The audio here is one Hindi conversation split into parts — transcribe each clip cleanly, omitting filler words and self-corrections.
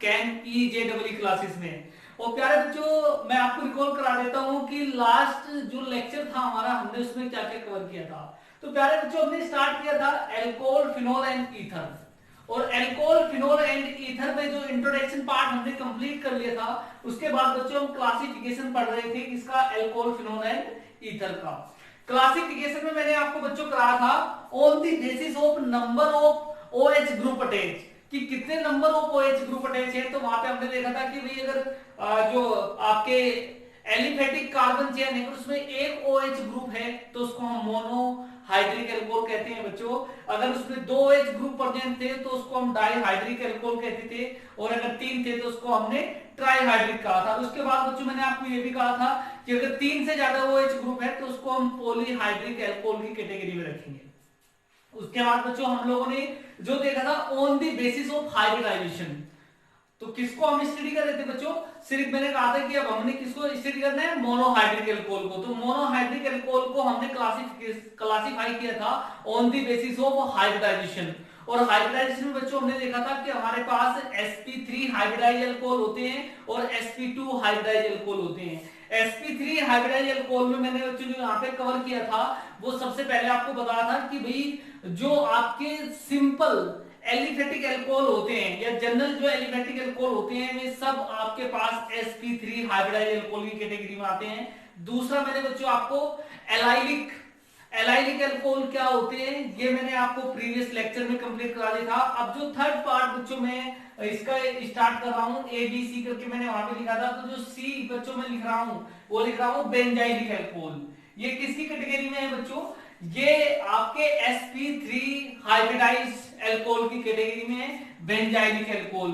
कैन EJEE क्लासेस में। और प्यारे बच्चों, मैं आपको रिकॉल करा देता हूं कि लास्ट जो लेक्चर था हमारा, हमने उसमें क्या क्या कवर किया था। तो प्यारे बच्चों, हमने स्टार्ट किया था एल्कोहल, फिनोल एंड ईथर। और एल्कोहल, फिनोल एंड ईथर में जो इंट्रोडक्शन पार्ट हमने कंप्लीट कर लिया था, उसके बाद बच्चों हम क्लासिफिकेशन पढ़ रहे थे इसका, एल्कोहल, फिनोल एंड ईथर का। क्लासिफिकेशन में मैंने आपको बच्चों करा था on the basis of number of OH group attach, कि कितने number of OH group attach है। तो वहां पे हमने देखा था कि भाई अगर जो आपके एलिफेटिक कार्बन चेन है उसमें एक OH ग्रुप है तो उसको हम मोनो हाइड्रिक एल्कोहल कहते हैं बच्चों। अगर उसमें दो OH ग्रुप प्रेजेंट थे तो उसको हम डाई हाइड्रिक एल्कोहल कहते थे, और अगर तीन थे तो उसको हमने ट्राई हाइड्रिक कहा था। उसके बाद बच्चों मैंने आपको ये भी कहा था कि अगर तीन से ज्यादा OH ग्रुप है तो उसको हम पॉलीहाइड्रिक एल्कोहल की कैटेगरी में रखेंगे। उसके बाद बच्चों हम लोगों ने जो देखा था on the basis of hybridisation, तो किसको हम स्टडी कर रहे थे बच्चों, सिर्फ मैंने कहा था कि अब हमने किसको स्टडी करना है, मोनोहाइड्रिक एल्कोहल को। तो मोनोहाइड्रिक एल्कोहल को हमने क्लासिफाई किया था on the basis of hybridisation. और हाइब्रिडाइजेशन में बच्चों हमने देखा था कि हमारे पास sp3 हाइब्रिडाइज एल्कोहल होते हैं और sp2 हाइब्रिडाइज एल्कोहल होते हैं। sp3 हाइब्रिडाइज एल्कोहल में मैंने बच्चों जो यहाँ पे कवर किया था, वो सबसे पहले आपको बताया था कि भाई जो आपके सिंपल एलिफेटिक एल्कोहल होते हैं या जनरल जो एलिफेटिक एल्कोहल होते हैं वे सब आपके पास sp3 हाइब्रिडाइज एल्कोहल की कैटेगरी में आते हैं। दूसरा मैंने बच्चों आपको एलाइलिक एलाइलिक एल्कोहल क्या होते हैं ये मैंने आपको प्रीवियस लेक्चर में कंप्लीट करा दिया था। अब जो थर्ड पार्ट बच्चों मैं इसका स्टार्ट कर रहा हूं, ABC करके मैंने वहां पे लिखा था, तो जो C बच्चों मैं लिख रहा हूं वो लिख रहा हूं बेंजाइलिक एल्कोहल। ये किसकी कैटेगरी में है बच्चों, ये आपके sp3 हाइब्रिडाइज एल्कोहल की कैटेगरी में है, बेंजाइलिक एल्कोहल।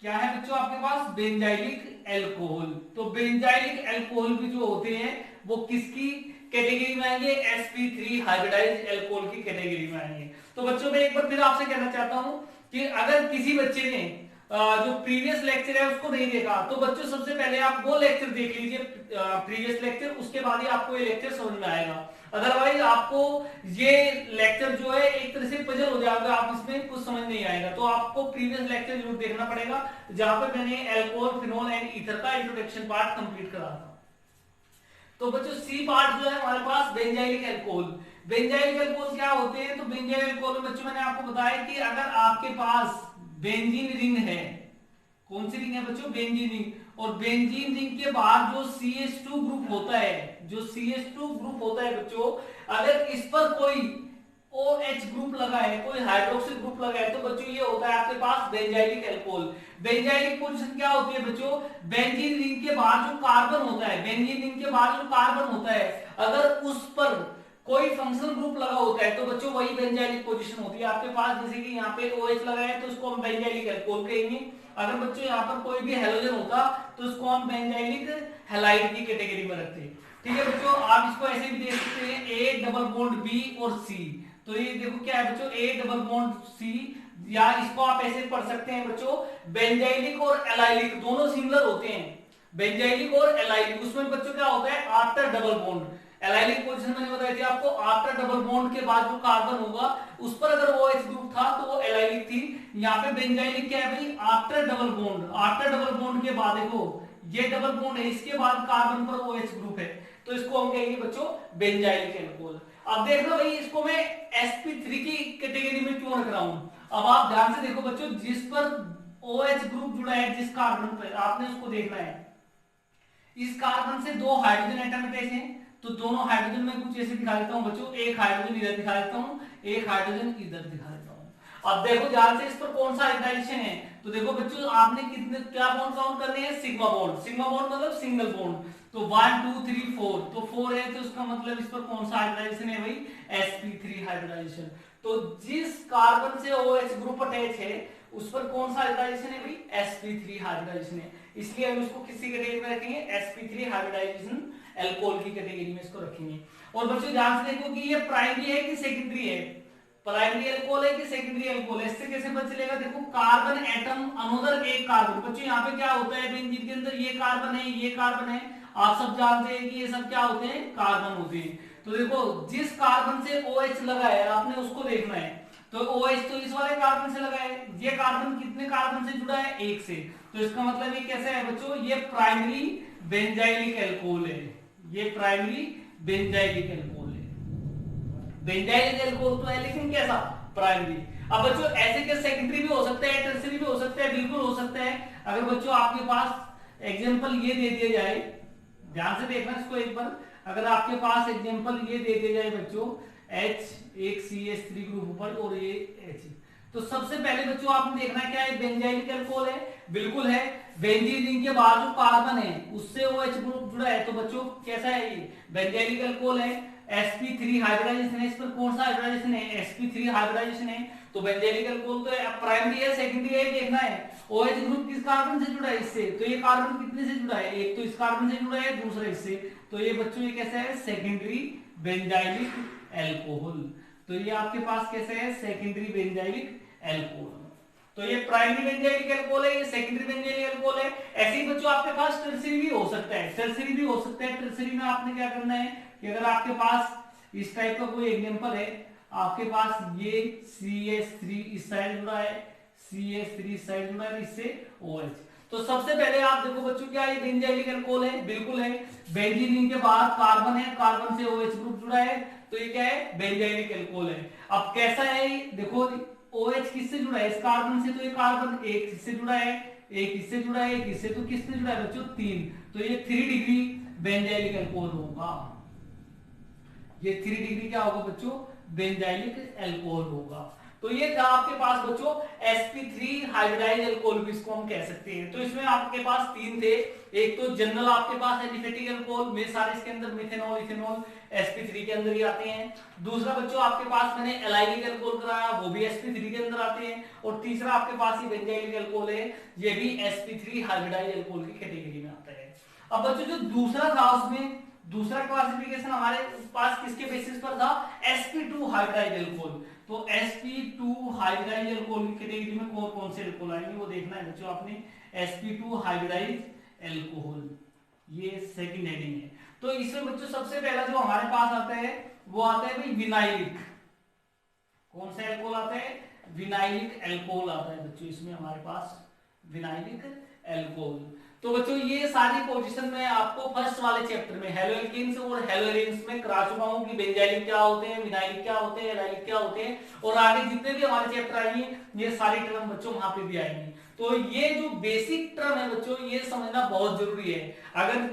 क्या है बच्चों आपके पास, बेंजाइलिक एल्कोहल। तो बेंजाइलिक एल्कोहल भी जो होते हैं वो किसकी कैटेगरी में आएंगे, sp3 हाइब्रिडाइज एल्कोहल की कैटेगरी में आएंगे। तो बच्चों मैं एक बार फिर आपसे कहना चाहता हूं कि अगर किसी बच्चे ने जो प्रीवियस लेक्चर है उसको नहीं देखा, तो बच्चों सबसे पहले आप वो लेक्चर देख लीजिए प्रीवियस लेक्चर, उसके बाद ही आपको ये लेक्चर समझ में आएगा। अदरवाइज आपको ये लेक्चर जो है एक तरह से पजल हो जाएगा, आप इसमें कुछ समझ नहीं आएगा। तो आपको प्रीवियस लेक्चर जरूर देखना पड़ेगा जहां पे मैंने एल्कोहल, फिनोल एंड ईथर का इंट्रोडक्शन पार्ट कंप्लीट करा था। तो बच्चों सी पार्ट जो है हमारे पास बेंजाइलिक एल्कोहल। बेंजाइलिक एल्कोहल क्या होते हैं, तो बेंजाइलिक एल्कोहल में बच्चों मैंने आपको बताया कि अगर आपके पास बेंजीन रिंग है, कौन सी रिंग है बच्चों, बेंजीन रिंग, और बेंजीन रिंग के बाद जो CH2 ग्रुप होता है, जो CH2 ग्रुप होता है बच्चों, अगर इस पर कोई OH ग्रुप लगा है, कोई हाइड्रोक्सिल ग्रुप लगा है, तो बच्चों ये होता है आपके पास बेंजाइलिक एल्कोहल। बेंजाइलिक पोजीशन क्या होती है बच्चों, बेंजीन रिंग के बाद जो कार्बन होता है, बेंजीन रिंग के बाद जो कार्बन होता है, अगर उस पर कोई फंक्शनल ग्रुप लगा होता है तो बच्चों वही बेंजाइलिक पोजीशन होती है आपके पास। जैसे कि यहाँ पे OH लगा है तो उसको हम बेंजाइलिक एल्कोहल कहेंगे। अगर बच्चों यहाँ पर कोई भी हेलोजन होता तो उसको हम बेंजाइलिक हैलाइड की कैटेगरी में रखते हैं। ठीक है बच्चों, आप इसको ऐसे भी देख सकते हैं A डबल बॉन्ड B और C। तो ये देखो क्या है बच्चों, A डबल बॉन्ड C, या इसको आप ऐसे पढ़ सकते हैं बच्चों, बेंजाइलिक और एलाइलिक दोनों सिमिलर होते हैं। बेंजाइलिक और एलाइलिक, उसमें बच्चों क्या होता है, after double bond. Allylic position मैंने बताई थी आपको, आफ्टर डबल बॉन्ड के बाद जो कार्बन होगा उस पर अगर OH ग्रुप था तो वो एलाइलिक थी। यहाँ पे बेंजाइलिक क्या है भाई, after double bond. After double bond के बाद देखो ये डबल बॉन्ड है, इसके बाद कार्बन पर OH ग्रुप है, तो इसको हम कहेंगे बच्चों बेंजाइलिक एल्कोहल। अब देखना भाई इसको मैं sp3 की कैटेगरी में क्यों रख रहा हूं। अब आप ध्यान से देखो बच्चों, जिस पर OH ग्रुप जुड़ा है जिस कार्बन पर, आपने उसको देखना है। इस कार्बन से दो हाइड्रोजन एटम अटैच हैं, तो दोनों हाइड्रोजन में कुछ ऐसे दिखा देता हूं बच्चों, एक हाइड्रोजन इधर दिखा देता हूं, एक हाइड्रोजन इधर दिखा देता हूं। अब देखो ध्यान से इस पर कौन सा हाइब्रिडाइजेशन है, तो देखो बच्चों आपने कितने क्या बॉन्ड काउंट करने हैं, सिग्मा बॉन्ड। सिग्मा बॉन्ड मतलब सिंगल बॉन्ड, तो 1 2 3 4, तो 4 है, तो इसका मतलब इस पर कौन सा हाइब्रिडाइजेशन है भाई, sp3 हाइब्रिडाइजेशन। तो जिस कार्बन से OH ग्रुप अटैच है उस पर कौन सा हाइब्रिडाइजेशन है भाई, sp3 हाइब्रिडाइजेशन है। इसलिए हम इसको किसी कैटेगरी में रखेंगे, sp3 हाइब्रिडाइजेशन एल्कोहल की कैटेगरी में इसको रखेंगे। और बच्चों ध्यान से देखो कि ये प्राइमरी है कि सेकेंडरी है, प्राइमरी एल्कोहल है कि सेकेंडरी एल्कोहल है, इससे कैसे पता चलेगा, देखो कार्बन एटम अनदर एक कार्बन। बच्चों यहाँ पे क्या होता है बेंजीन के अंदर, ये कार्बन है, ये कार्बन है, आप सब जानते हैं कि ये सब क्या होते हैं, कार्बन होते हैं। तो देखो जिस कार्बन से OH लगा है आपने उसको देखना है, तो OH तो इस वाले कार्बन से लगा है, ये कार्बन कितने कार्बन से जुड़ा है, एक से, तो इसका मतलब ये कैसे है बच्चों, ये प्राइमरी बेंजाइलिक एल्कोहल है, ये प्राइमरी बेंजाइलिक एल्कोहल है। बेंजाइलिक एल्कोहल तो है लेकिन कैसा, प्राइमरी। अब बच्चों ऐसे के सेकेंडरी भी हो सकते हैं, टर्सरी भी हो सकते हैं, बिल्कुल हो सकते हैं। अगर बच्चों आपके पास एग्जांपल ये दे दिया जाए, ध्यान से देखना इसको एक बार, अगर आपके पास एग्जांपल ये दे दिया जाए बच्चों H एक CH3 ग्रुप ऊपर और ये H, तो सबसे पहले बच्चों आपने देखना क्या है, बेंजाइलिक एल्कोहल है, बिल्कुल है। बेंजीन रिंग के बाद जो कार्बन है उससे OH ग्रुप जुड़ा है, तो बच्चों कैसा है, ये बेंजाइलिक एल्कोहल है। sp3 हाइब्रिडाइजेशन है, इस पर कौन सा हाइब्रिडाइजेशन है, sp3 हाइब्रिडाइजेशन है, तो बेंजाइलिक एल्कोहल तो है। प्राइमरी है, सेकेंडरी है, देखना है OH ग्रुप किस कार्बन से जुड़ा है, इससे, तो ये कार्बन कितने से जुड़ा है, एक तो इस कार्बन से जुड़ा है, दूसरा इससे, तो ये बच्चों ये कैसा है, सेकेंडरी बेंजाइलिक एल्कोहल। तो ये आपके पास कैसे है, सेकेंडरी बेंजाइलिक एल्कोहल। तो ये प्राइमरी बेंजाइलिक एल्कोहल है, ये सेकेंडरी बेंजाइलिक एल्कोहल है। ऐसे ही बच्चों आपके पास टर्सरी भी हो सकता है, टर्सरी भी हो सकता है। टर्सरी में आपने क्या करना है कि अगर आपके पास इस टाइप का कोई एग्जांपल है, आपके पास ये CH3 इस साइड जुड़ा है, CH3 इस साइड जुड़ा है, इससे OH, तो सबसे पहले आप देखो बच्चों क्या ये बेंजाइलिक एल्कोहल है, बिल्कुल है। बेंजीन रिंग के बाद कार्बन है, कार्बन से OH ग्रुप जुड़ा है, तो ये क्या है, बेंजाइलिक एल्कोहल है। अब कैसा है ये देखो, OH किससे जुड़ा है, इस कार्बन से, तो ये कार्बन एक इससे जुड़ा है, एक इससे जुड़ा है, एक इससे, तो किससे जुड़ा है बच्चों, 3, तो ये 3 डिग्री बेंजाइलिक एल्कोहल होगा, ये 3 डिग्री क्या होगा बच्चों, बेंजाइलिक एल्कोहल होगा। तो ये था आपके पास बच्चों sp3 हाइब्रिडाइज एल्कोहल भी इसको हम कह सकते हैं। तो इसमें आपके पास 3 थे, एक तो जनरल आपके पास एलिफेटिक एल्कोहल में सारे इसके अंदर मिथेनॉल इथेनॉल sp3 के अंदर ही आते हैं। दूसरा बच्चों आपके पास मैंने एलाइलिक एल्कोहल कराया, वो भी sp3 के अंदर आते हैं। और तीसरा आपके पास ये बेंजाइलिक एल्कोहल है, ये भी sp3 हाइब्रिडाइज एल्कोहल की कैटेगरी में आता है। अब बच्चों जो दूसरा था उसमें दूसरा क्लासिफिकेशन हमारे पास किसके बेसिस पर था, sp2 हाइब्रिडाइज एल्कोहल। तो sp2 हाइब्रिडाइज एल्कोहल की कैटेगरी में कौन कौन से एल्कोहल आएंगे वो देखना है बच्चों आपने। sp2 हाइब्रिडाइज एल्कोहल, ये सेकंड हेडिंग है। तो इसमें बच्चों सबसे पहला जो हमारे पास आता है वो आता है भाई विनाइलिक। कौन सा एल्कोहल आता है, विनाइलिक एल्कोहल आता है बच्चों, इसमें हमारे पास विनाइलिक एल्कोहल। तो बच्चों ये सारी पोजीशन में आपको फर्स्ट वाले चैप्टर में हेलोएल्केन्स और हेलोएरिन्स में करा चुका हूं कि बेंजाइलिक क्या होते हैं, विनाइलिक क्या होते हैं, एलाइलिक क्या होते हैं, और आगे जितने भी हमारे चैप्टर आएंगे ये सारी टर्म बच्चों वहां पे भी आएंगी। तो ये जो बेसिक टर्म है बच्चों ये समझना बहुत जरूरी है। अगर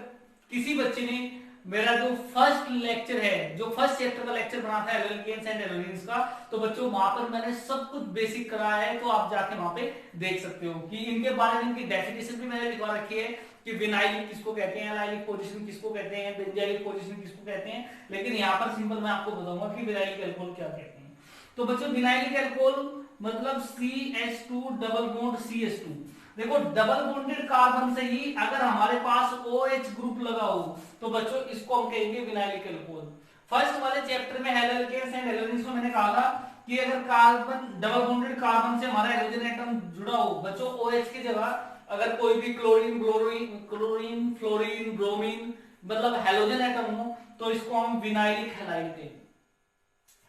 किसी बच्चे ने मेरा जो फर्स्ट लेक्चर है, जो फर्स्ट चैप्टर का लेक्चर बना था हेलोएल्केन्स एंड हेलोएरिन्स का, तो बच्चों वहां पर मैंने सब कुछ बेसिक कराया है, तो आप जाके वहां पे देख सकते हो कि इनके बारे में इनकी डेफिनेशन भी मैंने लिखवा रखी है कि विनाइलिक किसको कहते हैं, एलाइलिक पोजीशन किसको कहते हैं, बेंजाइलिक पोजीशन किसको कहते हैं। लेकिन यहाँ पर सिंपल मैं आपको बताऊंगा कि विनाइलिक एल्कोहल क्या कहते हैं। तो बच्चों विनाइलिक एल्कोहल मतलब CH2 डबल बॉन्ड CH2। देखो डबल बॉन्डेड कार्बन से ही अगर हमारे पास OH ग्रुप लगा हो तो बच्चों इसको हम कहेंगे विनाइलिक एल्कोहल। फर्स्ट वाले चैप्टर में हेलोएल्केन्स एंड हेलोएरिन्स को मैंने कहा था कि अगर कार्बन डबल बॉन्डेड कार्बन से हमारा हाइड्रोजन एटम जुड़ा हो बच्चों, OH की जगह अगर कोई भी क्लोरीन फ्लोरीन ब्रोमीन मतलब हेलोजन एटम हो तो इसको हम विनाइलिक हैलाइड कहेंगे।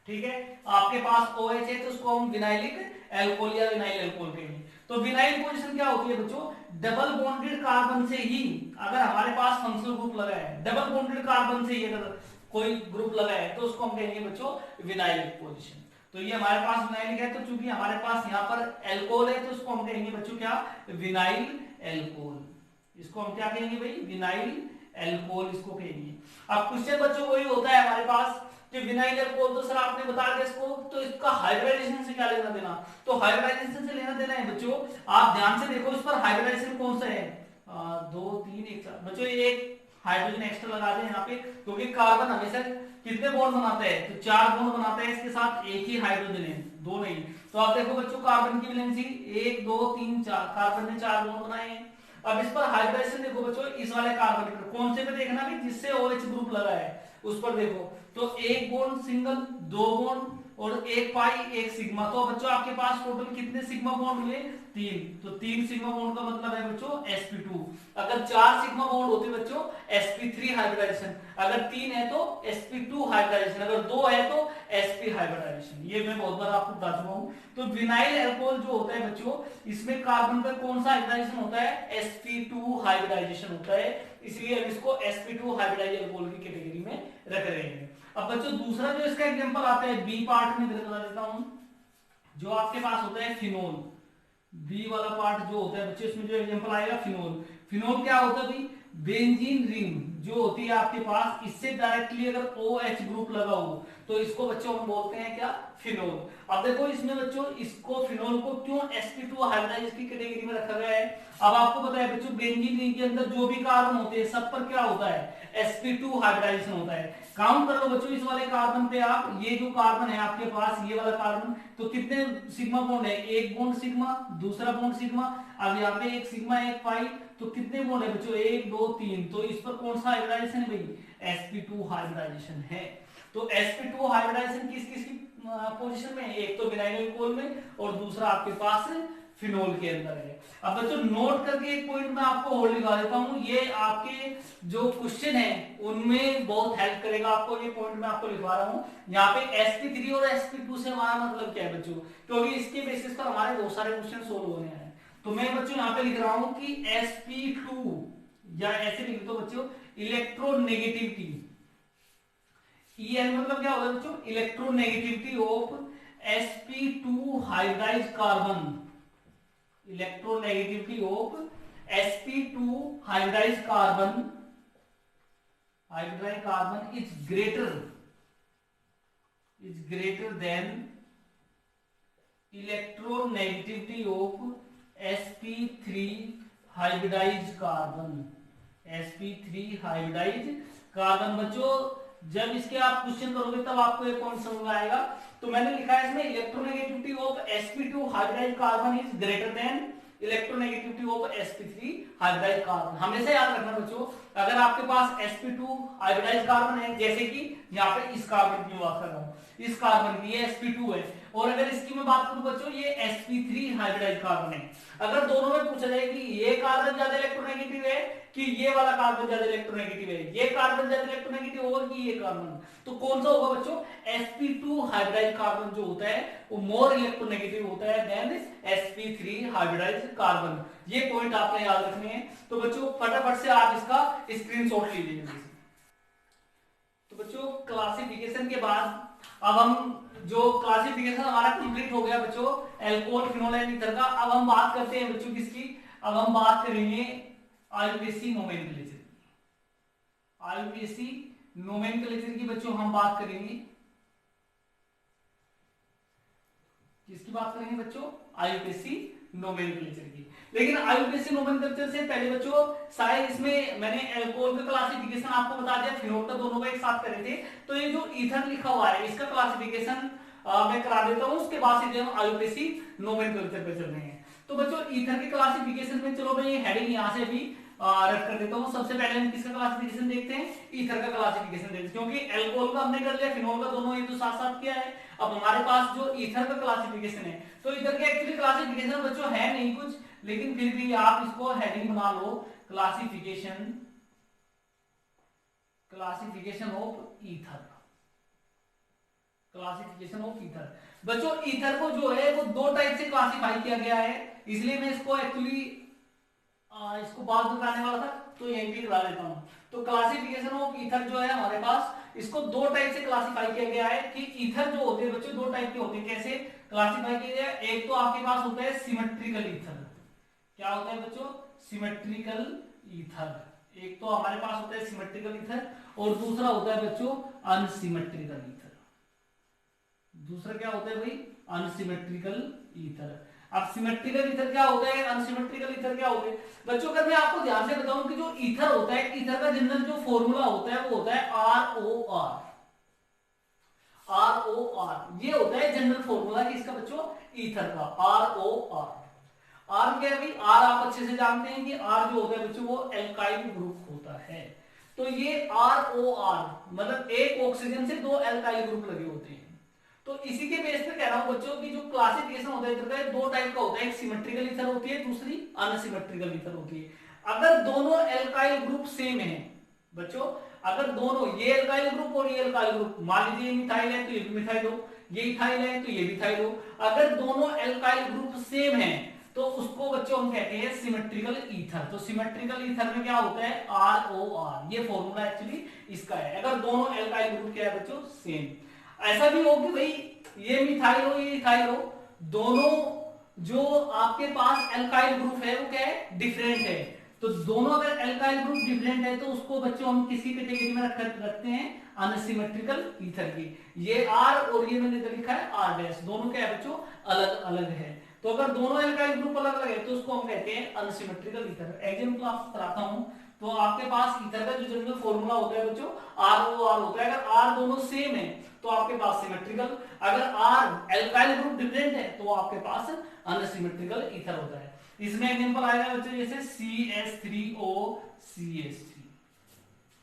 ठीक है, आपके पास OH है तो उसको हम विनाइलिक एल्कोहल या विनाइल एल्कोहल कहेंगे। तो विनाइल पोजीशन क्या होती है बच्चों, डबल बॉन्डेड कार्बन से ही अगर हमारे पास फंक्शनल ग्रुप लगा है, डबल बॉन्डेड कार्बन से ही अगर कोई ग्रुप लगा है तो उसको हम कहेंगे बच्चों विनाइलिक पोजीशन। तो ये हमारे पास विनाइलिक है, तो चूंकि हमारे पास यहाँ पर एल्कोहल है तो उसको हम कहेंगे बच्चों क्या, विनाइल एल्कोहल। इसको हम क्या कहेंगे भाई, विनाइल एल्कोहल इसको कहेंगे। अब क्वेश्चन बच्चों वही होता है हमारे पास कि विनाइल एल्कोहल तो सर आपने बता दिया इसको, तो इसका हाइब्रिडाइजेशन से क्या लेना देना, तो हाइब्रिडाइजेशन से लेना देना है बच्चों। आप ध्यान से देखो इस पर हाइब्रिडाइजेशन कौन सा है, 2 3 1 4 बच्चों, एक हाइड्रोजन एक्स्ट्रा लगा दें यहाँ पे, क्योंकि कार्बन हमेशा कितने बॉन्ड बनाता है, तो 4 बॉन्ड बनाता है, इसके साथ एक ही हाइड्रोजन है, 2 नहीं। तो आप देखो बच्चों कार्बन की वैलेंसी 1 2 3 4, कार्बन ने 4 बॉन्ड बनाए हैं। अब इस पर हाइब्रिडाइजेशन देखो बच्चों, इस वाले कार्बन पर कौन से पे देखना भी जिससे OH ग्रुप लगा है उस पर देखो, तो 1 बॉन्ड सिंगल, 2 बॉन्ड और 1 पाई 1 सिग्मा। तो बच्चों आपके पास टोटल कितने सिग्मा बॉन्ड हुए, 3। तो 3 सिग्मा बॉन्ड का मतलब है बच्चों sp2। अगर 4 सिग्मा बॉन्ड होते बच्चों sp3 हाइब्रिडाइजेशन, अगर 3 है तो sp2 हाइब्रिडाइजेशन, अगर 2 है तो sp हाइब्रिडाइजेशन। ये मैं बहुत बार आपको बता चुका हूं। तो विनाइल अल्कोहल जो होता है बच्चों, इसमें कार्बन पे कौन सा हाइब्रिडाइजेशन होता है, sp2 हाइब्रिडाइजेशन होता है, इसलिए हम इसको sp2 हाइब्रिडाइज अल्कोहल की कैटेगरी में रख रहे हैं। अब बच्चों दूसरा जो इसका एग्जांपल आता है बी पार्ट में बता देता हूं, जो आपके पास होता है फिनोल। बी वाला पार्ट जो होता है बच्चों, इसमें जो एग्जांपल आएगा फिनोल। फिनोल क्या होता है भाई, बेंजीन रिंग जो होती है आपके पास, इससे डायरेक्टली अगर OH ग्रुप लगा हो तो इसको बच्चों हम बोलते हैं क्या, फिनोल। अब देखो इसमें बच्चों इसको फिनोल को क्यों sp2 हाइब्रिडाइज की कैटेगरी में रखा गया है। अब आपको पता है बच्चों बेंजीन रिंग के अंदर जो भी कार्बन होते हैं सब पर क्या होता है, sp2 हाइब्रिडाइजेशन होता है। काउंट कर लो बच्चों इस वाले कार्बन पे आप, ये जो कार्बन है आपके पास ये वाला कार्बन, तो कितने सिग्मा बॉन्ड है, एक बॉन्ड सिग्मा, दूसरा बॉन्ड सिग्मा, अब यहाँ पे एक सिग्मा एक पाई, तो कितने बॉन्ड है बच्चों, 1 2 3, तो इस पर कौन सा हाइब्रिडाइजेशन है भाई, sp2 हाइब्रिडाइजेशन है। तो sp2 हाइब्रिडाइजेशन किस किस की पोजीशन में है, एक तो विनाइल अल्कोहल में और दूसरा आपके पास फिनोल के अंदर है। अब बच्चों नोट करके एक पॉइंट मैं आपको और लिखा देता हूं, ये आपके जो क्वेश्चन है उनमें बहुत हेल्प करेगा आपको, ये पॉइंट मैं आपको लिखवा रहा हूं। यहाँ पे sp3 और sp2 से हमारा मतलब क्या है बच्चों, क्योंकि इसके बेसिस पर हमारे बहुत सारे क्वेश्चन सोल्व होने हैं। तो मैं बच्चों यहाँ पे लिख रहा हूं कि sp2, या ऐसे लिख दो बच्चों इलेक्ट्रोनेगेटिविटी, EN मतलब क्या होता है बच्चों, electronegativity of sp2 hybridise carbon, electronegativity of sp2 hybridise carbon, hybridise carbon is greater than electronegativity of sp3 hybridise carbon, sp3 hybridise carbon. बच्चों जब इसके आप क्वेश्चन करोगे तब आपको एक पॉइंट समझ में आएगा। तो मैंने लिखा है इसमें electronegativity of sp2 hybridise carbon is greater than electronegativity of sp3 hybridise carbon. हमेशा याद रखना बच्चों, अगर आपके पास sp2 हाइब्रिडाइज कार्बन है, जैसे कि यहाँ पे इस कार्बन की बात कर रहा हूँ, इस कार्बन की ये sp2 है, और अगर इसकी मैं बात करूं बच्चों ये sp3 हाइब्रिडाइज कार्बन है, अगर दोनों में पूछा जाए कि ये कार्बन ज्यादा इलेक्ट्रोनेगेटिव है कि ये वाला कार्बन ज्यादा इलेक्ट्रोनेगेटिव है, ये कार्बन ज्यादा इलेक्ट्रोनेगेटिव होगा कि ये कार्बन, तो कौन सा होगा बच्चों, sp2 हाइब्रिडाइज कार्बन जो होता है वो मोर इलेक्ट्रोनेगेटिव होता है देन sp3 हाइब्रिडाइज कार्बन। ये पॉइंट आपने याद रखने हैं। तो बच्चों फटाफट से आप इसका स्क्रीनशॉट लीजिए। तो बच्चों क्लासिफिकेशन के बाद अब हम जो क्लासिफिकेशन हमारा कंप्लीट हो गया बच्चों एल्कोहल फिनोल एंड ईथर का। अब हम बात करते हैं बच्चों किसकी, अब हम बात करेंगे आईयूपीएसी नोमेनक्लेचर, आईयूपीएसी नोमेनक्लेचर की बच्चों हम बात करेंगे। किसकी बात करेंगे बच्चों, आईयूपीएसी नोमेनक्लेचर की। लेकिन आईयूपीएसी नोमेनक्लेचर से पहले बच्चों शायद इसमें मैंने एल्कोहल का क्लासिफिकेशन आपको बता दिया, फिनोल का दोनों का एक साथ करे थे। तो ये जो ईथर लिखा हुआ है इसका क्लासिफिकेशन मैं करा देता हूं, उसके बाद सीधे हम आईयूपीएसी नोमेनक्लेचर पे चल रहे हैं। तो बच्चों ईथर के क्लासिफिकेशन में चलो मैं ये हेडिंग यहां से भी रख कर देता हूं। सबसे पहले हम किसका क्लासिफिकेशन देखते हैं, ईथर का क्लासिफिकेशन देखते हैं, क्योंकि एल्कोहल का हमने कर लिया, फिनोल का दोनों ये तो साथ साथ किया है। अब हमारे पास जो ईथर का क्लासिफिकेशन है, तो ईथर के एक्चुअली क्लासिफिकेशन बच्चों है नहीं कुछ, लेकिन फिर भी आप इसको हेडिंग बना लो, classification, classification of ether, classification of ether. बच्चों ईथर को जो है वो दो टाइप से क्लासिफाई किया गया है, इसलिए मैं इसको एक्चुअली इसको बाद में कराने वाला था तो यहीं भी करा देता हूं। तो क्लासिफिकेशन ऑफ ईथर जो है हमारे पास, इसको दो टाइप से क्लासिफाई किया गया है कि ईथर जो होते हैं बच्चों दो टाइप के होते हैं। कैसे क्लासिफाई किया गया, एक तो आपके पास होता है सिमेट्रिकल ईथर। क्या होता है बच्चों, सिमेट्रिकल ईथर। एक तो हमारे पास होता है सिमेट्रिकल ईथर और दूसरा होता है बच्चों अनसिमेट्रिकल ईथर। दूसरा क्या होता है भाई, अनसिमेट्रिकल ईथर। अब सिमेट्रिकल ईथर क्या होता है, अनसिमेट्रिकल ईथर क्या होता है बच्चों, अगर मैं आपको ध्यान से बताऊं कि जो ईथर होता है, ईथर का जनरल जो फॉर्मूला होता है वो होता है ROR, ROR ये होता है जनरल फॉर्मूला किसका बच्चों, ईथर का, ROR। R क्या है भाई, R आप अच्छे से जानते हैं कि R जो होता है बच्चों वो एल्काइल ग्रुप होता है। तो ये ROR मतलब एक ऑक्सीजन से दो एल्काइल ग्रुप लगे होते हैं। तो इसी के बेस पे कह रहा हूं बच्चों कि जो क्लासिफिकेशन होता है ईथर का दो टाइप का होता है, एक सिमेट्रिकल ईथर होती है, दूसरी अनसिमेट्रिकल ईथर होती है। अगर दोनों एल्काइल ग्रुप सेम है बच्चों, अगर दोनों ये एल्काइल ग्रुप और ये एल्काइल ग्रुप, मान लीजिए ये मिथाइल है तो ये भी मिथाइल हो, ये इथाइल है तो ये भी इथाइल हो, अगर दोनों एल्काइल ग्रुप सेम है तो उसको बच्चों हम कहते हैं सिमेट्रिकल ईथर। तो सिमेट्रिकल ईथर में क्या होता है, ROR, ये फॉर्मूला एक्चुअली इसका है, अगर दोनों एल्काइल ग्रुप क्या है बच्चों, सेम। ऐसा भी हो कि भाई ये मिथाइल हो ये इथाइल हो, दोनों जो आपके पास एल्काइल ग्रुप है वो क्या है, डिफरेंट है, तो दोनों अगर एल्काइल ग्रुप डिफरेंट है तो उसको बच्चों हम किसी कैटेगरी में रखते हैं, अनसिमेट्रिकल ईथर की। ये R और ये मैंने लिखा है R', दोनों क्या है बच्चों, अलग अलग है। तो अगर दोनों एल्काइल ग्रुप अलग अलग है तो उसको हम कहते हैं अनसिमेट्रिकल ईथर। एग्जांपल आपको कराता हूं, तो आपके पास ईथर का जो जनरल फॉर्मूला होता है बच्चों, ROR होता है। अगर R दोनों सेम है तो आपके पास सिमेट्रिकल, अगर R एल्काइल ग्रुप डिफरेंट है तो आपके पास अनसिमेट्रिकल ईथर होता है। इसमें एग्जांपल आएगा बच्चों जैसे CH3O CH3,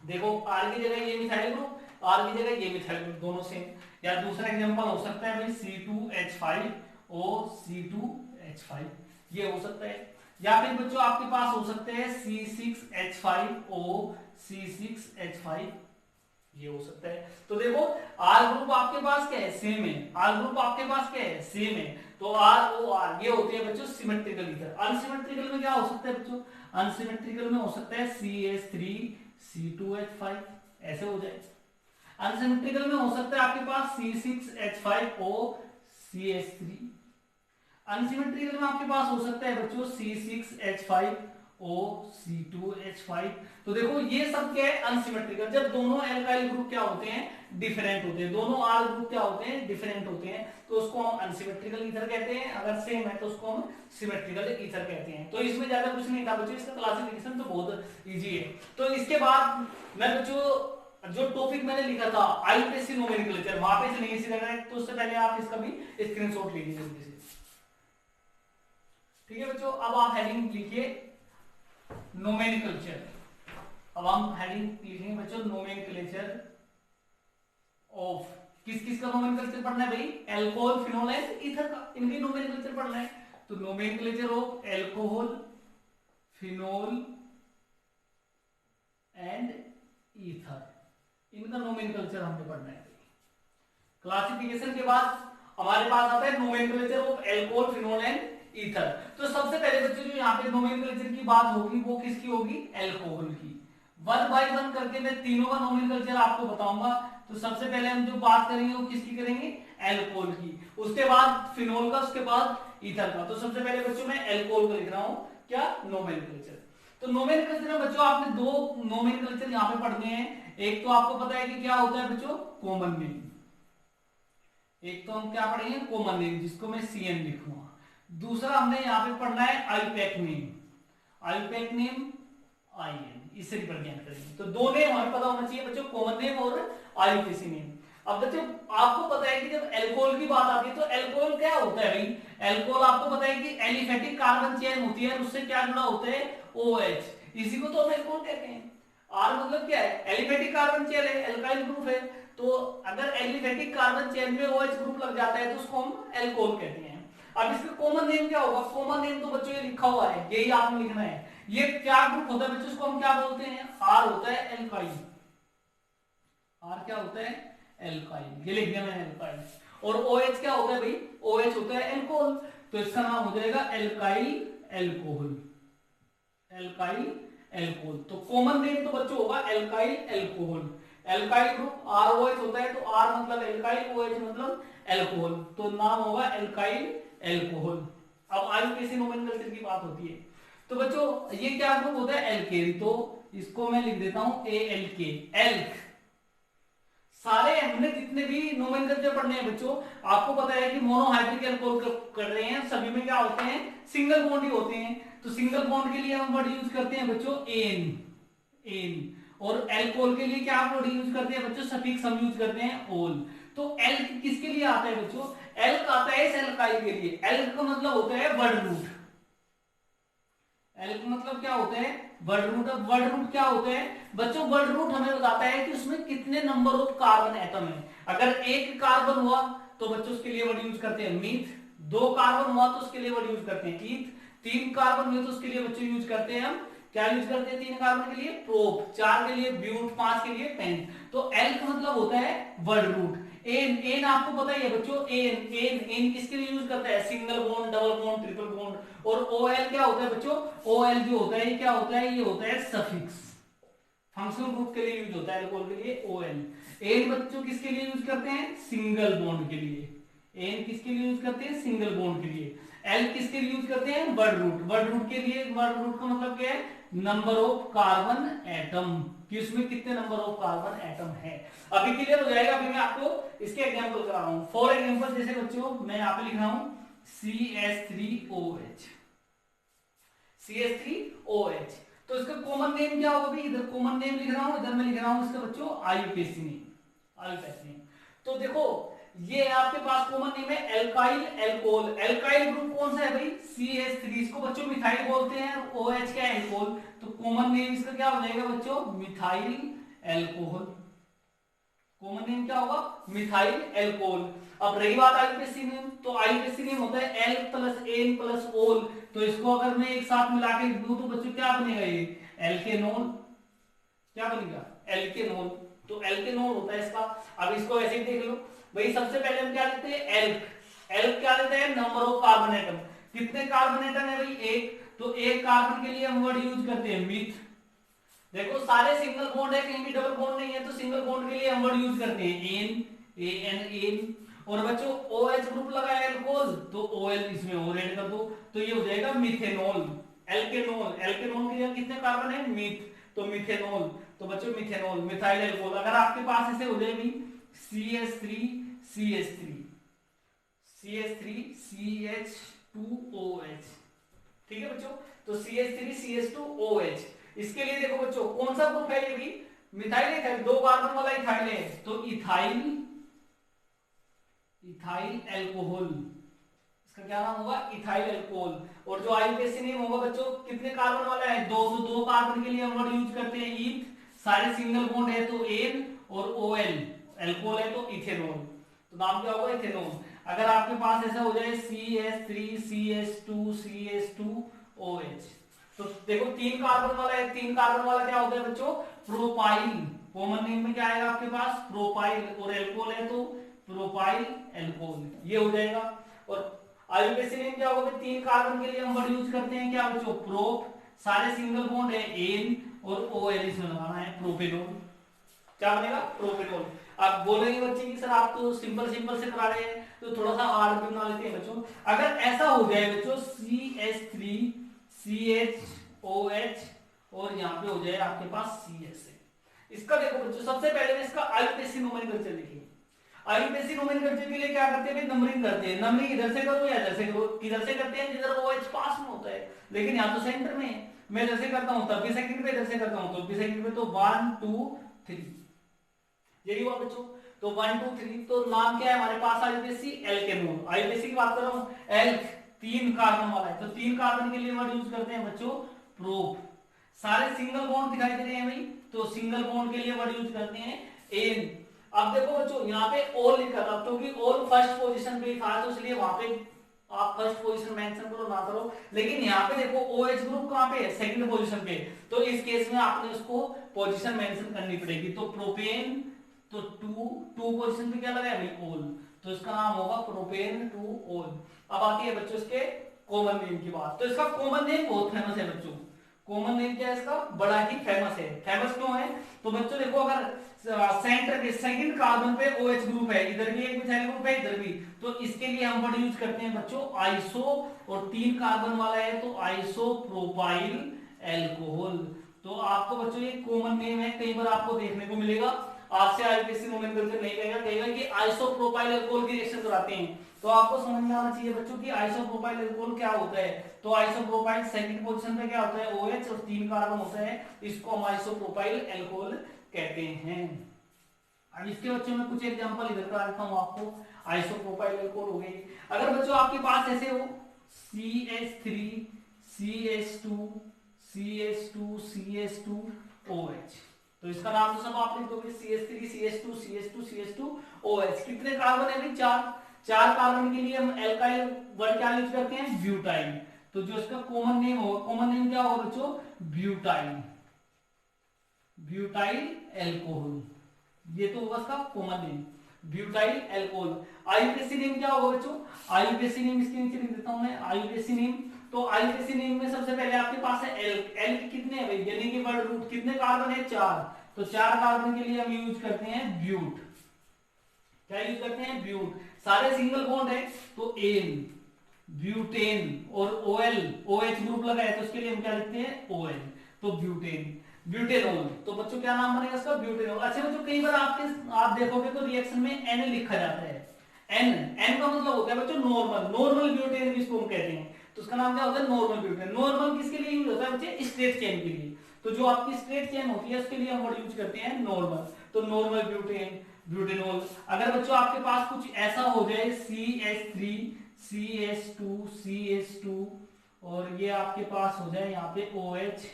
देखो R की जगह ये मिथाइल ग्रुप, R की जगह ये मिथाइल ग्रुप, दोनों सेम। या दूसरा एग्जांपल हो सकता है भाई C2H5O C2H5, ये हो सकता है। या फिर बच्चों आपके पास हो सकते हैं C6H5O C6H5, ये हो सकता है। तो देखो R ग्रुप आपके पास क्या है, सेम है, R ग्रुप आपके पास क्या है, सेम है, तो ROR ये होती है बच्चों सिमेट्रिकल ईथर। अनसिमेट्रिकल में क्या हो सकता है बच्चों, अनसिमेट्रिकल में हो सकता है CH3 C2H5, ऐसे हो जाए। अनसिमेट्रिकल में हो सकता है आपके पास C6H5O CH3, अनसिमेट्रिकल में आपके पास हो सकता है बच्चों C6H5O C2H5। तो देखो ये सब क्या है, अनसिमेट्रिकल, जब दोनों एल्काइल ग्रुप क्या होते हैं, डिफरेंट होते हैं, दोनों R ग्रुप क्या होते हैं, डिफरेंट होते हैं, तो उसको हम अनसिमेट्रिकल ईथर कहते हैं। अगर सेम है तो उसको हम सिमेट्रिकल ईथर कहते हैं। तो इसमें ज्यादा कुछ नहीं था बच्चों, इसका क्लासिफिकेशन तो बहुत इजी है। तो इसके बाद मैं बच्चों जो टॉपिक मैंने लिखा था आईयूपीएससी नोमेनक्लेचर, वहां पे से नहीं सीखा है, तो उससे पहले आप इसका भी स्क्रीनशॉट लीजिए जल्दी से, ठीक है बच्चों। अब आप हेडिंग लिखिए नोमेनक्लेचर, अब हम हेडिंग लिखेंगे बच्चों नोमेनक्लेचर ऑफ, किस किस का नोमेनक्लेचर पढ़ना है भाई, अल्कोहल फिनोल एंड ईथर का, इनके नोमेनक्लेचर पढ़ना है। तो nomenclature of alcohol phenol and ether, इनका नोमेनक्लेचर हमने पढ़ना है। क्लासिफिकेशन के बाद हमारे पास आता है nomenclature of alcohol phenol and ether. तो सबसे पहले बच्चों जो यहाँ पे नोमेनक्लेचर की बात होगी वो किसकी होगी, अल्कोहल की। वन बाय वन करके मैं तीनों का नोमेनक्लेचर आपको बताऊंगा। तो सबसे पहले हम जो बात करेंगे वो किसकी करेंगे, अल्कोहल की, उसके बाद फिनोल का, उसके बाद ईथर का। तो सबसे पहले बच्चों मैं अल्कोहल का लिख रहा हूं, क्या, नोमेनक्लेचर। तो नोमेनक्लेचर में बच्चों आपने दो नोमेनक्लेचर यहाँ पे पढ़ने हैं। एक तो आपको पता है कि क्या होता है बच्चों, कॉमन नेम, एक तो हम क्या पढ़ेंगे, कॉमन नेम, जिसको मैं CN लिखूंगा। दूसरा हमने यहाँ पे पढ़ना है IUPAC name, IUPAC name IN, इससे रिप्रेजेंट करेंगे। तो दो नेम हमें पता होना चाहिए बच्चों, कॉमन नेम और आईयूपीएसी नेम। अब बच्चों आपको पता है कि जब अल्कोहल की बात आती है तो अल्कोहल क्या होता है भाई, अल्कोहल आपको पता है कि एलिफेटिक कार्बन चेन होती है, उससे क्या जुड़ा होता है, OH, इसी को तो हम अल्कोहल कहते हैं। R मतलब क्या है, एलिफेटिक कार्बन चेन है, अल्काइल ग्रुप है, तो अगर एलिफेटिक कार्बन चेन में OH ग्रुप लग जाता है तो उसको हम अल्कोहल कहते हैं। अब इसका कॉमन नेम क्या होगा, कॉमन नेम तो बच्चों ये लिखा हुआ है, यही आपने लिखना है। ये क्या ग्रुप होता है बच्चों, इसको हम क्या बोलते हैं, R होता है एल्काइल, R क्या होता है, एल्काइल, ये लिख दिया मैंने एल्काइल। और OH क्या होता है भाई, OH होता है एल्कोहल, तो इसका नाम हो जाएगा एल्काइल एल्कोहल, एल्काइल एल्कोहल। तो कॉमन नेम तो बच्चों होगा alkyl alcohol. Alkyl group ROH होता है, तो R मतलब एल्काइल, OH मतलब एल्कोहल, तो नाम होगा एल्काइल एल्कोहल। अब आईयूपीएसी नोमेनक्लेचर की बात होती है, तो बच्चों ये क्या ग्रुप होता है, एल्केन, तो इसको मैं लिख देता हूं ALK, एल्क। सारे हमने जितने भी नोमेनक्लेचर पढ़ने हैं बच्चों, आपको पता है कि मोनोहाइड्रिक अल्कोहल कर रहे हैं, सभी में क्या होते हैं, सिंगल बॉन्ड ही होते हैं। तो सिंगल बॉन्ड के लिए हम वर्ड यूज करते हैं बच्चों एन, एन। और एल्कोहल के लिए क्या वर्ड यूज करते हैं बच्चों, सफिक्स हम यूज करते हैं ओल। तो एल्क किसके लिए आता है बच्चों, एल्क आता है इस एल्काइल के लिए। एल्क का मतलब होता है वर्ड रूट, एल्क मतलब क्या होता है, वर्ड रूट। अब वर्ड रूट क्या होता है बच्चों, वर्ड रूट हमें बताता है कि उसमें कितने नंबर ऑफ कार्बन एटम है। अगर एक कार्बन हुआ तो बच्चों उसके लिए वर्ड यूज करते हैं मीथ, दो कार्बन हुआ तो उसके लिए वर्ड यूज करते हैं ईथ, तीन कार्बन हुए तो उसके लिए बच्चों यूज करते हैं हम क्या यूज करते हैं 3 कार्बन के लिए प्रोप, 4 के लिए ब्यूट, 5 के लिए पेंट। तो एल का मतलब होता है वर्ड रूट। एन, एन आपको पता ही है बच्चों, एन एन एन किसके लिए यूज करता है, single bond, double bond, triple bond. और ओएल क्या होता है बच्चों, ओएल जो होता है ये क्या होता है, ये होता है सफिक्स, फंक्शनल ग्रुप के लिए यूज होता है अल्कोहल के लिए ओएल। एन बच्चों किसके लिए यूज करते हैं, सिंगल बॉन्ड के लिए। एन किसके लिए यूज करते हैं, सिंगल बॉन्ड के लिए। एल किसके लिए यूज करते हैं, वर्ड रूट। वर्ड रूट के लिए, वर्ड रूट का मतलब क्या है, नंबर ऑफ कार्बन एटम, कि उसमें कितने नंबर ऑफ कार्बन एटम है। अभी क्लियर हो जाएगा, अभी मैं आपको इसके एग्जांपल करा रहा हूं। फॉर एग्जांपल जैसे बच्चों मैं यहां पे लिख रहा हूं CH3OH, CH3OH, तो इसका कॉमन नेम क्या होगा भाई, इधर कॉमन नेम लिख रहा हूं, इधर मैं लिख रहा हूं इसका बच्चों आईयूपीएसी नेम, आईयूपीएसी नेम। तो देखो ये आपके पास कॉमन नेम है एल्काइल एल्कोहल। एल्काइल ग्रुप कौन सा है भाई, CH3, इसको बच्चों मिथाइल बोलते हैं, OH क्या है एल्कोहल, तो कॉमन नेम इसका क्या हो जाएगा बच्चों, मिथाइल एल्कोहल। कॉमन नेम क्या होगा, मिथाइल एल्कोहल। अब रही बात आईयूपीएसी नेम, तो आईयूपीएसी नेम होता है एल प्लस एन प्लस ओल, तो इसको अगर मैं एक साथ मिला के दूं तो बच्चों क्या बनेगा, ये एल्केनोल, क्या बनेगा एल्केनोल, तो एल्केनोल होता है इसका। अब इसको ऐसे ही देख लो भाई, सबसे पहले हम क्या लेते हैं एल्क, एल्क क्या लेते हैं, नंबर ऑफ कार्बन एटम, कितने कार्बन एटम है भाई एक, तो एक कार्बन के लिए हम वर्ड यूज करते हैं मिथ। देखो सारे सिंगल बॉन्ड है, कहीं भी डबल बॉन्ड नहीं है, तो सिंगल बॉन्ड के लिए हम वर्ड यूज करते हैं एन, एन। और बच्चों OH ग्रुप लगा है एल्कोहल, तो OL इसमें और ऐड कर दो, तो ये हो जाएगा मिथेनॉल। एल्केनोल, एल्केनोल के लिए कितने कार्बन है मिथ, तो मिथेनॉल, तो बच्चों मिथेनॉल, मिथाइल एल्कोहल। अगर आपके पास ऐसे हो जाए भी CH3 CH3 CH3 CH2OH, ठीक है बच्चों, तो CH3 CH2OH। इसके लिए देखो बच्चों कौन सा ग्रुप है, ये भी मिथाइल इथाइल, 2 कार्बन वाला इथाइल है, तो इथाइल, इथाइल एल्कोहल, इसका क्या नाम होगा, इथाइल एल्कोहल। और जो आईयूपीएसी नेम होगा बच्चों, कितने कार्बन वाला है, 2, तो 2 कार्बन के लिए हम वर्ड यूज करते हैं ईथ, सारे सिंगल बॉन्ड है तो एन, और OL एल्कोहल है तो इथेनॉल, तो नाम क्या होगा इथेनॉल। अगर आपके पास ऐसा हो जाए CH3 CH2 CH2OH, तो देखो 3 कार्बन वाला है, 3 कार्बन वाला क्या होता है बच्चों, प्रोपाइल। कॉमन नेम में क्या आएगा आपके पास, प्रोपाइल, और एल्कोहल है तो प्रोपाइल एल्कोहल, ये हो जाएगा। और आईयूपीएसी नेम क्या होगा, 3 कार्बन के लिए हम वर्ड यूज करते हैं क्या बच्चों, प्रोप, सारे सिंगल बॉन्ड है एन, और OL इसमें लगाना है प्रोपेनॉल, क्या बनेगा प्रोपेनॉल। आप बोलेंगे बच्चे कि सर आप तो सिंपल सिंपल से करा रहे हैं, तो थोड़ा सा हार्ड भी बना लेते हैं बच्चों। अगर ऐसा हो जाए बच्चों CH3 CHOH, और यहाँ पे हो जाए आपके पास CSA, इसका देखो बच्चों सबसे पहले मैं इसका आईयूपीएसी नोमेनक्लेचर लिखिए। आईयूपीएसी नोमेनक्लेचर के लिए क्या करते हैं, नंबरिंग करते हैं। नंबरिंग इधर से करो या इधर से करो, किधर से करते हैं जिधर OH पास में होता है, लेकिन यहाँ तो सेंटर में है, मैं इधर से करता हूँ तब भी सेकंड पे, इधर से करता हूँ तब भी सेकंड पे, तो 1 2 3, यही हुआ बच्चों। तो 1 2 3, तो नाम क्या है हमारे पास आईयूपीएसी, एल्केनोल। आईयूपीएसी की बात कर रहा हूँ, एल्क 3 कार्बन वाला है, तो 3 कार्बन के लिए वर्ड यूज करते हैं बच्चों प्रोप। सारे सिंगल बॉन्ड दिखाई दे रहे हैं भाई, तो सिंगल बॉन्ड के लिए वर्ड यूज करते हैं एन। अब देखो बच्चों यहाँ पे ओल लिखा था, क्योंकि ओल फर्स्ट पोजीशन पे था, तो इसलिए वहां पे आप फर्स्ट पोजीशन मेंशन करो ना करो, लेकिन यहाँ पे देखो OH ग्रुप कहाँ पे है, सेकंड पोजीशन पे, तो इस केस में आपने उसको पोजीशन मेंशन करनी पड़ेगी। तो प्रोपेन, तो 2 पोजीशन पे क्या लगा है भाई ओल, तो इसका नाम होगा प्रोपेन 2 ओल। अब आती है बच्चों इसके कॉमन नेम की बात, तो इसका कॉमन नेम बहुत फेमस है बच्चों। कॉमन नेम क्या है इसका, बड़ा ही फेमस है। फेमस क्यों है, तो बच्चों देखो अगर सेंटर के सेकंड कार्बन पे OH ग्रुप है, इधर भी एक मिथाइल ग्रुप है, इधर भी, तो इसके लिए हम वर्ड यूज करते हैं बच्चों आइसो, और 3 कार्बन वाला है तो आइसोप्रोपाइल एल्कोहल। तो आपको बच्चों ये कॉमन नेम है, कई बार आपको देखने को मिलेगा, आपसे आईयूपीएसी नोमेनक्लेचर नहीं कहेगा, कहेगा कि आइसोप्रोपाइल अल्कोहल की रिएक्शन कराते हैं, तो आपको समझ में आना चाहिए बच्चों कि आइसोप्रोपाइल अल्कोहल क्या होता है। तो आइसोप्रोपाइल सेकंड पोजीशन पे क्या होता है OH, और 3 कार्बन होता है, इसको हम आइसोप्रोपाइल अल्कोहल कहते हैं। अब इसके बच्चों में कुछ एग्जांपल इधर करा देता हूं आपको, आइसोप्रोपाइल अल्कोहल हो गई। अगर बच्चों आपके पास ऐसे हो CH3 CH2 CH2 CH2OH, तो इसका नाम तो सब आप लिख दोगे CH3 CH2 CH2 CH2OH। कितने कार्बन है भाई, 4 कार्बन के लिए हम एल्काइल वर्ड क्या यूज करते हैं, ब्यूटाइल। तो जो इसका कॉमन नेम होगा, कॉमन नेम क्या होगा बच्चों, ब्यूटाइल, ब्यूटाइल एल्कोहल, ये तो होगा इसका common name butyl alcohol. IUPAC name क्या होगा बच्चों, आईयूपीएसी नेम इसके नीचे लिख देता हूं मैं, आईयूपीएसी नेम। तो आईयूपीएसी नेम में सबसे पहले आपके पास है एल, एल कितने हैं भाई, यानी कि वर्ड रूट कितने कार्बन है, 4, तो 4 कार्बन के लिए हम यूज करते हैं ब्यूट, क्या यूज करते हैं, ब्यूट। सारे सिंगल बॉन्ड है तो एन, ब्यूटेन, और ओएल, ओएच ग्रुप लगा है तो उसके लिए हम क्या लिखते हैं, ओएल, तो ब्यूटेन, ब्यूटेनॉल। तो बच्चों क्या नाम बनेगा इसका, ब्यूटेनॉल। अच्छा बच्चों कई बार आप देखोगे तो रिएक्शन में एन लिखा जाता है, एन, एन का मतलब होता है बच्चों नॉर्मल, नॉर्मल ब्यूटेन जिसको हम कहते हैं, तो उसका नाम क्या होता है, नॉर्मल ब्यूटेन। नॉर्मल किसके लिए यूज होता है बच्चे, स्ट्रेट चेन के लिए, तो जो आपकी स्ट्रेट चेन होती है उसके लिए हम वर्ड यूज करते हैं नॉर्मल, तो नॉर्मल ब्यूटेन, ब्यूटेनॉल। अगर बच्चों आपके पास कुछ ऐसा हो जाए CH3 CH2 CH2 और ये आपके पास हो जाए यहाँ पे OH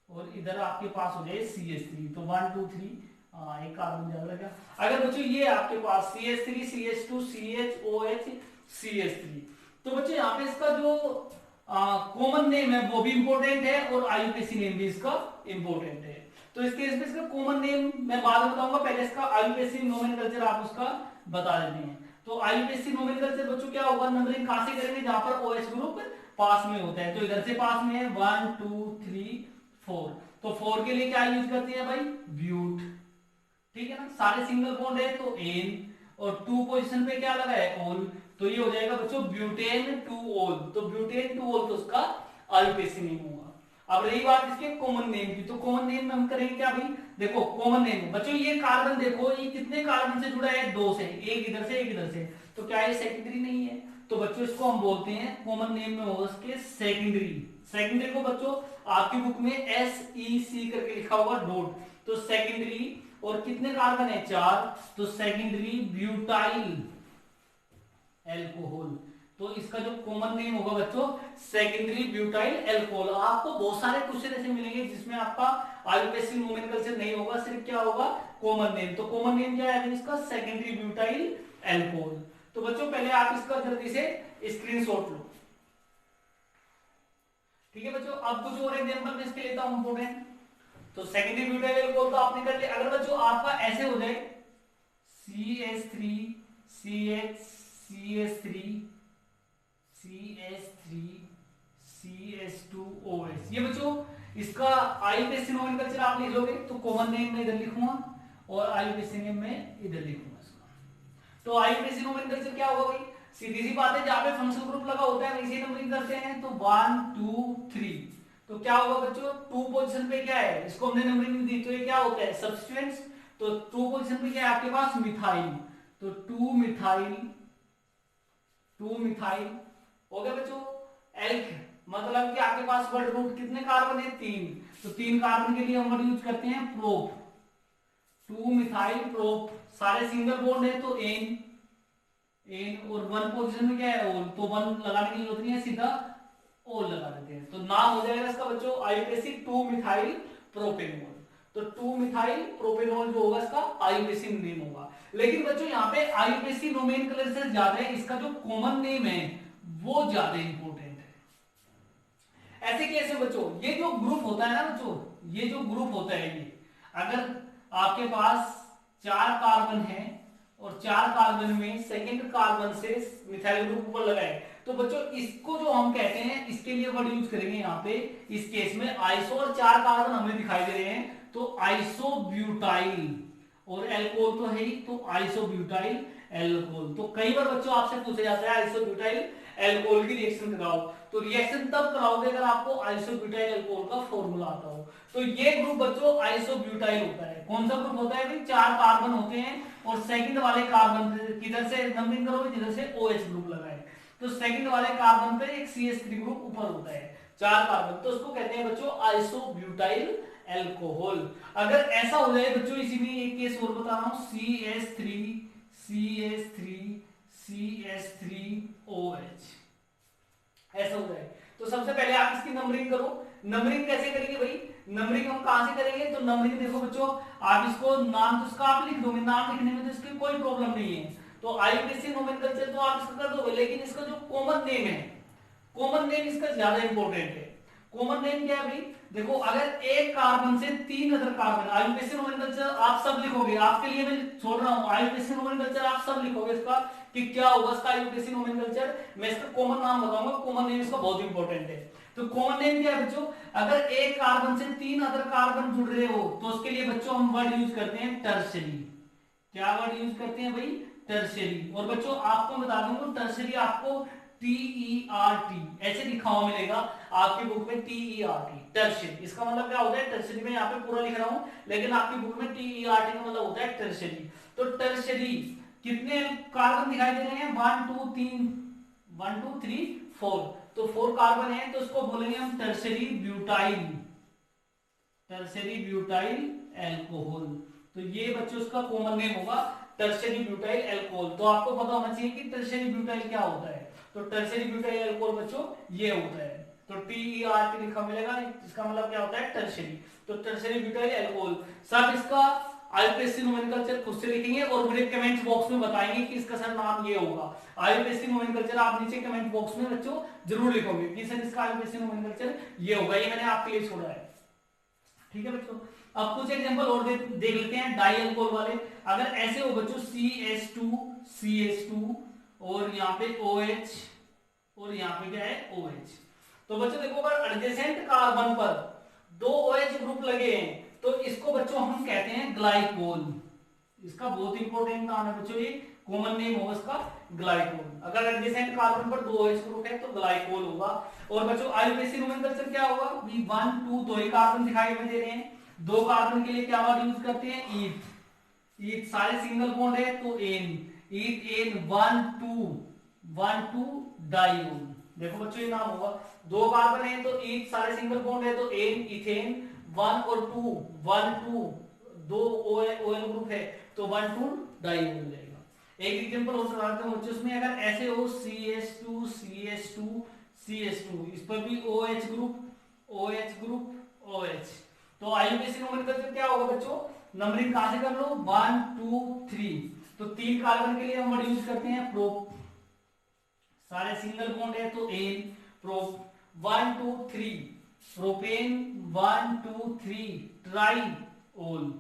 और इधर आपके पास हो जाए CH3, तो 1 2 3 एक कार्बन ज्यादा लगा। अगर बच्चों ये आपके पास CH3 CH2 CH CH3, तो बच्चों यहाँ पे इसका जो कॉमन नेम है वो भी इंपॉर्टेंट है और आईयूपीएसी नेम भी इसका इंपॉर्टेंट है। तो इस केस में इसका कॉमन नेम मैं बाद में बताऊंगा, पहले इसका आईयूपीएसी नोमेनक्लेचर आप उसका बता देते हैं। तो आईयूपीएसी नोमेनक्लेचर बच्चों क्या होगा, नंबरिंग कहां से करेंगे, जहां पर OH ग्रुप पास में होता है, तो इधर से पास में है 1 2 3 4, तो 4 के लिए क्या यूज करते हैं भाई, ब्यूट, ठीक है ना, सारे सिंगल बॉन्ड है तो एन, और 2 पोजीशन पे क्या लगा है, ओल, तो ये हो जाएगा बच्चों ब्यूटेन 2 ओल, तो ब्यूटेन 2 ओल तो उसका आईयूपीएसी नेम होगा। अब रही बात इसके कॉमन नेम की, तो कॉमन नेम में हम करेंगे क्या भाई, देखो कॉमन नेम बच्चों ये कार्बन देखो ये कितने कार्बन से जुड़ा है, 2 से, एक इधर से एक इधर से, तो क्या ये सेकेंडरी नहीं है, तो बच्चों इसको हम बोलते हैं कॉमन नेम में होगा इसके सेकेंडरी। सेकेंडरी को बच्चों आपकी बुक में SEC करके लिखा होगा डॉट, तो सेकेंडरी, और कितने कार्बन है, 4, तो सेकेंडरी ब्यूटाइल एल्कोहल, तो इसका जो कॉमन नेम होगा बच्चों सेकेंडरी ब्यूटाइल एल्कोहल। आपको बहुत सारे क्वेश्चन ऐसे मिलेंगे जिसमें आपका आईयूपीएसी नोमेनक्लेचर नहीं होगा, सिर्फ क्या होगा, कॉमन नेम। तो कॉमन नेम क्या है इसका, सेकेंडरी ब्यूटाइल एल्कोहल। तो बच्चों पहले आप इसका जल्दी से स्क्रीनशॉट लो, ठीक है बच्चों। अब कुछ और एग्जांपल मैं इसके लेता हूं इंपॉर्टेंट, तो सेकेंडरी ब्यूटाइल एल्कोहल तो आपने कर लिया। अगर बच्चों आपका ऐसे हो जाए CH3 CH CH3 CH3 CH2OH, ये बच्चों इसका आईयूपीएसी नोमेनक्लेचर आप लिख लोगे, तो कॉमन नेम में इधर लिखूंगा और आईयूपीएसी नेम में इधर लिखूंगा इसका। तो आईयूपीएसी नोमेनक्लेचर क्या होगा भाई, सीधी सी बात है, जहां पे फंक्शनल ग्रुप लगा होता है वैसे नंबरिंग करते हैं, तो 1 2 3, तो क्या होगा बच्चों 2 पोजीशन पे क्या है, इसको हमने नंबरिंग दी, तो ये क्या होता है सब्स्टिट्यूएंट्स, तो 2 पोजीशन पे क्या है आपके पास मिथाइल, तो 2 मिथाइल हो गया बच्चों। एल्क मतलब कि आपके पास वर्ड रूट कितने कार्बन है, 3, तो 3 कार्बन के लिए हम वर्ड यूज करते हैं प्रोप, 2 मिथाइल प्रोप, सारे सिंगल बॉन्ड है तो एन, और 1 पोजीशन में क्या है ओल, तो 1 लगाने की जरूरत नहीं है, सीधा ओल लगा देते हैं, तो नाम हो जाएगा इसका बच्चों आईयूपीएसी 2 मिथाइल प्रोपेनॉल। तो 2 मिथाइल प्रोपेनॉल जो होगा इसका आईयूपीएसी नेम होगा। लेकिन बच्चों यहाँ पे आईयूपीएसी नोमेनक्लेचर से ज्यादा है, इसका जो कॉमन नेम है वो ज्यादा इंपॉर्टेंट है। ऐसे केस में बच्चों ये जो ग्रुप होता है ना बच्चों, ये जो ग्रुप होता है ये, अगर आपके पास 4 कार्बन है और 4 कार्बन में सेकंड कार्बन से मिथाइल ग्रुप ऊपर लगा है, तो बच्चों इसको जो हम कहते हैं इसके लिए वर्ड यूज करेंगे यहाँ पे इस केस में आइसो, और 4 कार्बन हमें दिखाई दे रहे हैं तो आइसोब्यूटाइल, और एल्कोहल तो है ही, तो आइसोब्यूटाइल एल्कोहल। तो कई बार बच्चों आपसे पूछा जाता है आइसोब्यूटाइल एल्कोहल की रिएक्शन कराओ, तो रिएक्शन तब कराओगे अगर आपको आइसोब्यूटाइल एल्कोहल का फॉर्मूला आता हो। तो ये ग्रुप बच्चों आइसोब्यूटाइल होता है। कौन सा ग्रुप होता है भाई, 4 कार्बन होते हैं और सेकंड वाले कार्बन किधर से नंबरिंग करोगे, जिधर से OH ग्रुप लगा है, तो सेकंड वाले कार्बन पे एक CH3 ग्रुप ऊपर होता है, 4 कार्बन, तो उसको कहते हैं बच्चों आइसोब्यूटाइल एल्कोहल। अगर ऐसा हो जाए बच्चों, इसी में एक केस और बता रहा हूं, CH3OH ऐसा हो जाए, तो सबसे पहले आप इसकी नंबरिंग करो। नंबरिंग कैसे करेंगे भाई, नंबरिंग हम कहां से करेंगे, तो नंबरिंग देखो बच्चों, आप इसको नाम तो इसका आप लिख दोगे, नाम लिखने में तो इसकी कोई प्रॉब्लम नहीं है, तो आईयूपीएसी नोमेनक्लेचर तो आप इसका कर दोगे, लेकिन इसका जो कॉमन नेम है कॉमन नेम इसका ज्यादा इंपॉर्टेंट है। कॉमन नेम क्या है भाई, देखो अगर एक कार्बन से 3 अदर कार्बन, आईयूपीएसी नोमेनक्लेचर आप सब लिखोगे, आपके लिए मैं छोड़ रहा हूं, आईयूपीएसी नोमेनक्लेचर आप सब लिखोगे इसका कि क्या होगा इसका आईयूपीएसी नोमेनक्लेचर। मैं इसका कॉमन नाम बताऊंगा, कॉमन नेम इसका बहुत इंपॉर्टेंट है। तो कॉमन नेम क्या है बच्चों, अगर एक कार्बन से 3 अदर कार्बन जुड़ रहे हो तो उसके लिए बच्चों हम वर्ड यूज करते हैं टर्शरी। क्या वर्ड यूज करते हैं भाई, टर्शरी। और बच्चों आपको बता दूं टर्शरी आपको TERT ऐसे लिखा हुआ मिलेगा आपकी बुक में, TERT टर्शरी। इसका मतलब क्या होता है, टर्शरी में यहाँ पे पूरा लिख रहा हूं, लेकिन आपकी बुक में TERT का मतलब होता है टर्शरी। तो टर्शरी कितने कार्बन दिखाई दे रहे हैं, 1 2 3 1 2 3 4, तो 4 कार्बन है, तो इसको बोलेंगे हम tertiary butyl, tertiary butyl alcohol. तो ये बच्चों उसका कॉमन नेम होगा टर्शरी ब्यूटाइल एल्कोहल। तो आपको पता होना चाहिए कि टर्शरी ब्यूटाइल क्या होता है। तो टर्शरी ब्यूटाइल एल्कोहल बच्चों ये होता है, तो TERT लिखा मिलेगा, इसका मतलब क्या होता है टर्शरी। तो टर्शरी ब्यूटाइल एल्कोहल, सब इसका आईयूपीएसी नोमेनक्लेचर खुद से लिखेंगे और मुझे कमेंट बॉक्स में बताएंगे कि इसका सर नाम ये होगा। आईयूपीएसी नोमेनक्लेचर आप नीचे कमेंट बॉक्स में बच्चों जरूर लिखोगे कि सर इसका आईयूपीएसी नोमेनक्लेचर ये होगा, ये मैंने आपके लिए छोड़ा है। ठीक है बच्चों, अब कुछ एग्जांपल और देख लेते हैं डाई अल्कोहल वाले। अगर ऐसे हो बच्चों CH2 और यहाँ पे OH और यहाँ पे क्या है OH, तो बच्चों देखो अगर एडजेसेंट कार्बन पर 2 OH ग्रुप लगे हैं तो इसको बच्चों हम कहते हैं ग्लाइकोल। इसका बहुत इंपॉर्टेंट नाम है बच्चों, ये कॉमन नेम होगा इसका ग्लाइकोल। अगर एडजेसेंट कार्बन पर 2 OH ग्रुप है तो ग्लाइकोल होगा। और बच्चों आईयूपीएसी नोमेनक्लेचर क्या होगा, 1 2 दो ही कार्बन दिखाई दे रहे हैं, 2 कार्बन के लिए क्या वर्ड यूज करते हैं, ईथ। ईथ सारे सिंगल बॉन्ड है तो एन, ईथ एन 1 2 डाइओल। देखो बच्चों ये नाम होगा, 2 कार्बन है तो ईथ सारे सिंगल बॉन्ड है तो एन इथेन, 1 और 2 1 2 दो ओएल ग्रुप है तो 1 2 डाइओल हो जाएगा। एक एग्जांपल और सुनाता हूं बच्चों, उसमें अगर ऐसे हो CH2 CH2 CH2, इस पर भी OH ग्रुप OH, तो आईयूपीएसी नोमेनक्लेचर क्या होगा बच्चों, नंबरिंग कहां से कर लो, 1 2 3, तो 3 कार्बन के लिए हम वर्ड यूज करते हैं प्रोप, सारे सिंगल बॉन्ड है तो एन प्रोप। 1 2 3 प्रोपेन, 1 2 3 ट्राइओल,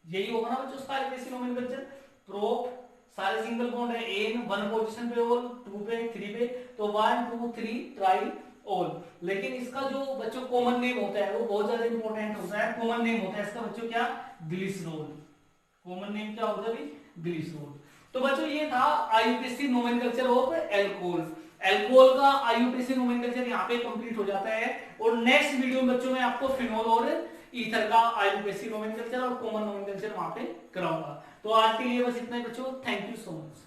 यही होगा ना बच्चों उसका आईयूपीएसी नोमेनक्लेचर। प्रोप सारे सिंगल बॉन्ड है एन, 1 पोजीशन पे ओल, 2 पे 3 पे, तो 1 2 3 ट्राइओल। लेकिन इसका जो बच्चों कॉमन नेम होता है वो बहुत ज्यादा इंपॉर्टेंट होता है। कॉमन नेम होता है इसका बच्चों क्या, ग्लिसरॉल। कॉमन नेम क्या होता है भाई, ग्लिसरॉल। तो बच्चों ये था IUPAC nomenclature of alcohol. Alcohol का आईयूपीएसी नोमेनक्लेचर यहाँ पे कंप्लीट हो जाता है। और नेक्स्ट वीडियो में बच्चों मैं आपको फिनोल और ईथर का आईयूपीएसी नोमेनक्लेचर और कॉमन नोमेनक्लेचर वहां पे कराऊंगा। तो आज के लिए बस इतना ही बच्चों, थैंक यू सो मच।